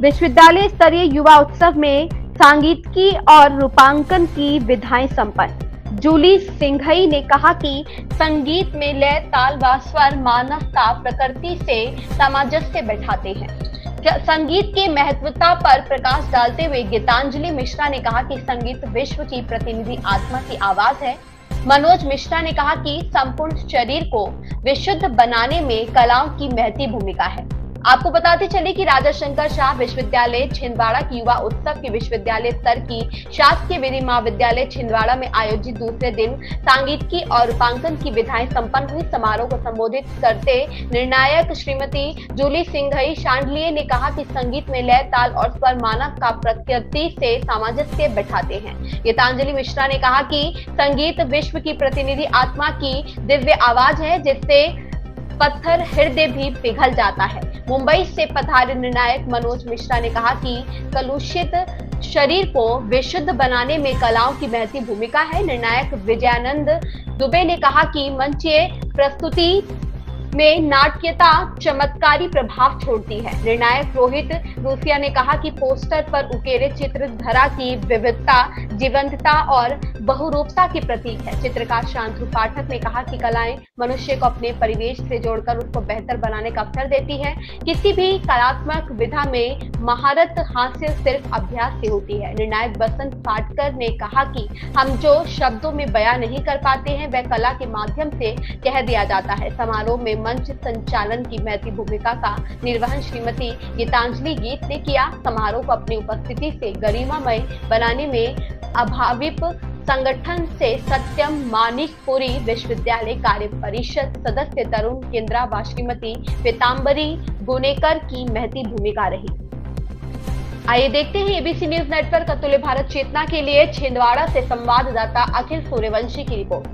विश्वविद्यालय स्तरीय युवा उत्सव में सांगीतिकी और रूपांकन की विधाएं संपन्न। जूली सिंघई ने कहा कि संगीत में लय, ताल व स्वर मानवता प्रकृति से सामंजस्य बैठाते हैं। संगीत की महत्वता पर प्रकाश डालते हुए गीतांजलि मिश्रा ने कहा कि संगीत विश्व की प्रतिनिधि आत्मा की आवाज है। मनोज मिश्रा ने कहा कि संपूर्ण शरीर को विशुद्ध बनाने में कलाओं की महती भूमिका है। आपको बताते चले कि राजा शंकर शाह विश्वविद्यालय छिंदवाड़ा की युवा उत्सव की विश्वविद्यालय स्तर की शासकीय विधि महाविद्यालय छिंदवाड़ा में आयोजित दूसरे दिन सांगीतिकी और रूपांकन की विधाएं संपन्न हुई। समारोह को संबोधित करते निर्णायक श्रीमती जूली सिंघई शांडलिए ने कहा कि संगीत में लय, ताल और स्वर मानव का प्रकृति से सामंजस्य बैठाते हैं। गीतांजलि मिश्रा ने कहा कि संगीत विश्व की प्रतिनिधि आत्मा की दिव्य आवाज है, जिससे पत्थर हृदय भी पिघल जाता है। मुंबई से पधारे निर्णायक मनोज मिश्रा ने कहा कि कलुषित शरीर को विशुद्ध बनाने में कलाओं की महती भूमिका है। निर्णायक विजयानंद दुबे ने कहा कि मंचीय प्रस्तुति में नाट्यता चमत्कारी प्रभाव छोड़ती है। निर्णायक रोहित रूसिया ने कहा कि पोस्टर पर उकेरे चित्र धरा की विविधता, जीवंतता और बहुरूपता की प्रतीक है। चित्रकार शांतनु पाठक ने कहा कि कलाएं मनुष्य को अपने परिवेश से जोड़कर उसको बेहतर बनाने का अवसर देती है। किसी भी कलात्मक विधा में महारत हासिल सिर्फ अभ्यास से होती है। निर्णायक बसंत पाटकर ने कहा कि हम जो शब्दों में बयां नहीं कर पाते हैं, वह कला के माध्यम से कह दिया जाता है। समारोह में मंच संचालन की महती भूमिका का निर्वहन श्रीमती गीतांजलि गीत ने किया। समारोह को अपनी उपस्थिति से गरिमामय बनाने में अभाविप संगठन से सत्यम मानिकपुरी विश्वविद्यालय कार्य परिषद सदस्य तरुण केंद्रा व श्रीमती पीतांबरी गुनेकर की महती भूमिका रही। आइए देखते हैं एबीसी न्यूज नेटवर्क अतुल्य भारत चेतना के लिए छिंदवाड़ा से संवाददाता अखिल सूर्यवंशी की रिपोर्ट।